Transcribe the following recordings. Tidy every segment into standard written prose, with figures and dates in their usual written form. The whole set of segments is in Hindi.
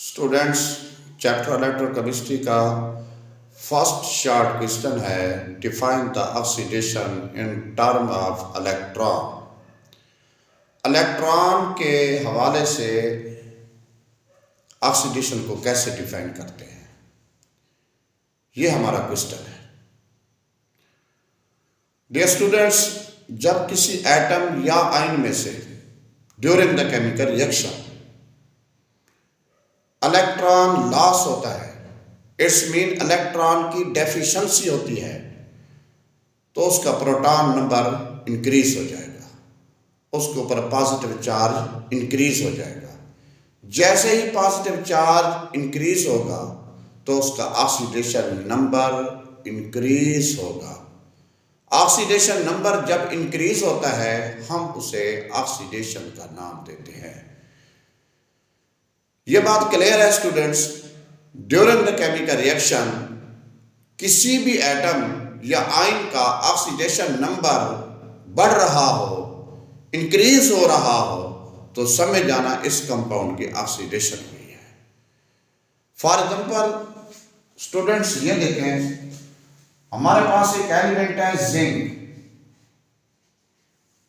स्टूडेंट्स, चैप्टर इलेक्ट्रोकेमिस्ट्री का फर्स्ट शॉर्ट क्वेश्चन है define the oxidation in term of electron. Electron के हवाले से ऑक्सीडेशन को कैसे डिफाइन करते हैं, ये हमारा क्वेश्चन है। डियर स्टूडेंट्स, जब किसी एटम या आयन में से during the chemical reaction electron loss होता है, इट्स मीन इलेक्ट्रॉन की डेफिशिएंसी होती है, तो उसका प्रोटॉन नंबर इंक्रीज हो जाएगा, उसके ऊपर पॉजिटिव चार्ज इंक्रीज हो जाएगा। जैसे ही पॉजिटिव चार्ज इंक्रीज होगा तो उसका ऑक्सीडेशन नंबर इंक्रीज होगा। ऑक्सीडेशन नंबर जब इंक्रीज होता है हम उसे ऑक्सीडेशन का नाम देते हैं। यह बात क्लियर है students. During the chemical reaction किसी भी एटम या आयन का ऑक्सीडेशन नंबर बढ़ रहा हो, इंक्रीज हो रहा हो, तो समझ जाना इस कंपाउंड की ऑक्सीडेशन हुई है। फॉर एग्जांपल स्टूडेंट्स, ये देखें, हमारे पास एक एलिमेंट है जिंक,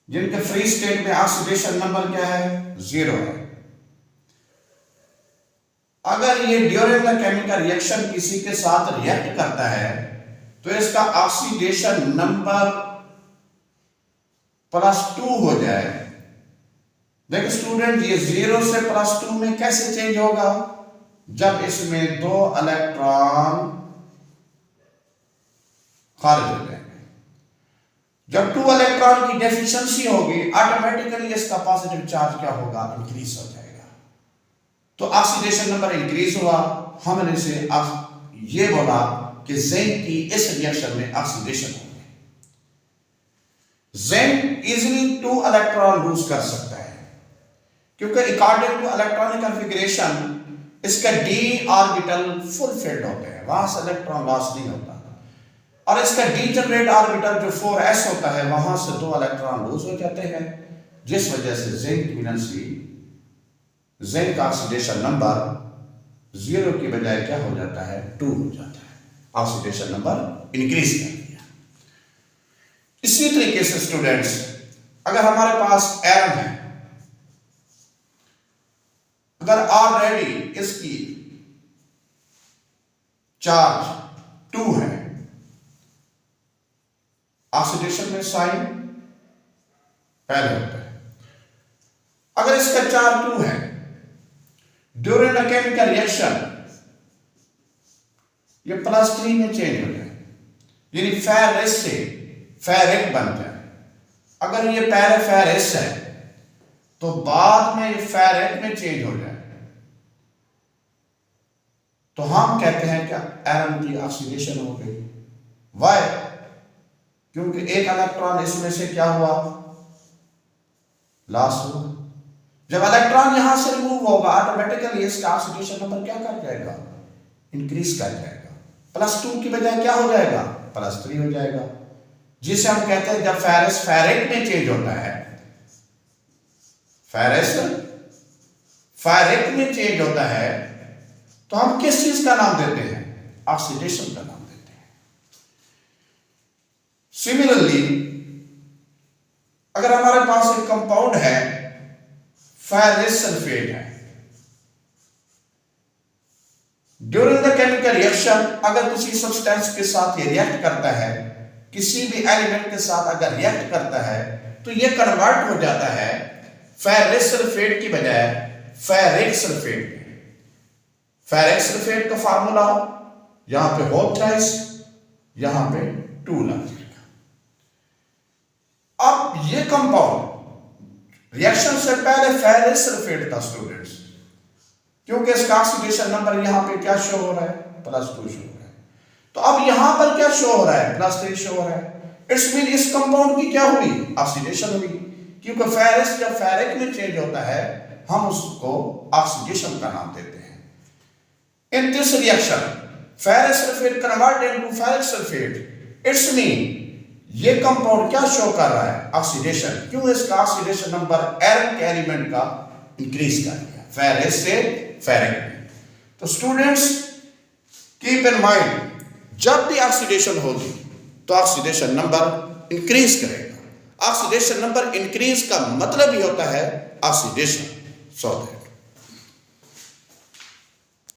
जिनके फ्री स्टेट में ऑक्सीडेशन नंबर क्या है? 0 है। अगर ये ड्यूरिंग द केमिकल रिएक्शन किसी के साथ रिएक्ट करता है तो इसका ऑक्सीडेशन नंबर +2 हो जाए। देखिए स्टूडेंट, ये 0 से +2 में कैसे चेंज होगा? जब इसमें 2 इलेक्ट्रॉन खारिज हो जाएंगे। जब 2 इलेक्ट्रॉन की डेफिशिएंसी होगी, ऑटोमेटिकली इसका पॉजिटिव चार्ज क्या होगा? इंक्रीज हो जाएगा। तो ऑक्सीडेशन नंबर इंक्रीज हुआ। हमने से ये बोला कि जिंक की इस रिएक्शन में ऑक्सीडेशन होगी। जिंक इजीली 2 इलेक्ट्रॉन लूज कर सकता है, क्योंकि अकॉर्डिंग टू इलेक्ट्रॉनिक कॉन्फ़िगरेशन इसका d ऑर्बिटल फुल फिल्ड होते हैं, वहां से इलेक्ट्रॉन लॉस नहीं होता। और इसका डीजेनरेट ऑर्बिटल जो 4s होता है, वहां से 2 इलेक्ट्रॉन लूज हो जाते हैं, जिस वजह से जिंक ऑक्सीडेशन नंबर 0 की बजाय क्या हो जाता है? 2 हो जाता है। ऑक्सीडेशन नंबर इंक्रीज कर दिया। इसी तरीके से स्टूडेंट्स, अगर हमारे पास एरन है, अगर ऑलरेडी इसकी चार्ज 2 है, ऑक्सीडेशन में साइन पहले होता है। अगर इसका चार्ज 2 है, ड्यूरिंग द केमिकल रिएक्शन ये +3 में चेंज हो जाए, यानी फेरस से फेरिक बन जाए। अगर ये पहले फेरस है तो बाद में ये फेरिक में चेंज हो जाए, तो हम कहते हैं क्या? एरन की ऑक्सीडेशन हो गई। वाई? क्योंकि एक इलेक्ट्रॉन इसमें से क्या हुआ? लॉस हुआ। जब इलेक्ट्रॉन यहां से रिमूव होगा, ऑटोमेटिकली इसका ऑक्सीडेशन नंबर क्या कर जाएगा? इंक्रीज कर जाएगा। +2 की बजाय क्या हो जाएगा? +3 हो जाएगा, जिसे हम कहते हैं जब फेरस फेरिक में चेंज होता है, फेरस फेरिक में चेंज होता है, तो हम किस चीज का नाम देते हैं? ऑक्सीडेशन का नाम देते हैं। सिमिलरली, अगर हमारे पास एक कंपाउंड है, फेरस सल्फेट है, ड्यूरिंग द केमिकल रिएक्शन अगर किसी सब्सटेंस के साथ ये रिएक्ट करता है, किसी भी एलिमेंट के साथ अगर रिएक्ट करता है, तो ये कन्वर्ट हो जाता है फेरस सल्फेट की बजाय फेरिक सल्फेट में। फेरिक सल्फेट का फार्मूला यहां पे होप थ्राइस, यहां पे 2 लग जाएगा। अब ये कंपाउंड रिएक्शन से पहले फेरस सल्फेट था स्टूडेंट्स, क्योंकि इसका ऑक्सीडेशन नंबर यहां पे क्या शो हो रहा है? +2 शो हो रहा है। तो अब यहां पर क्या शो हो रहा है? +3 शो हो रहा है। इट्स मीन इस कंपाउंड की क्या हुई? ऑक्सीडेशन हुई, क्योंकि फेरस जब फेरिक में चेंज होता है हम उसको ऑक्सीडेशन का नाम देते हैं। In this reaction ferrous sulphate converted into ferric sulphate, it's mean ये कंपाउंड क्या शो कर रहा है? ऑक्सीडेशन। क्यों? इसका ऑक्सीडेशन नंबर एरन के एलिमेंट का इंक्रीज कर दिया, फेरस से फेरिक में। तो स्टूडेंट्स कीप इन माइंड, जब भी ऑक्सीडेशन होगी तो ऑक्सीडेशन नंबर इंक्रीज करेगा। ऑक्सीडेशन नंबर इंक्रीज का मतलब ही होता है ऑक्सीडेशन। सो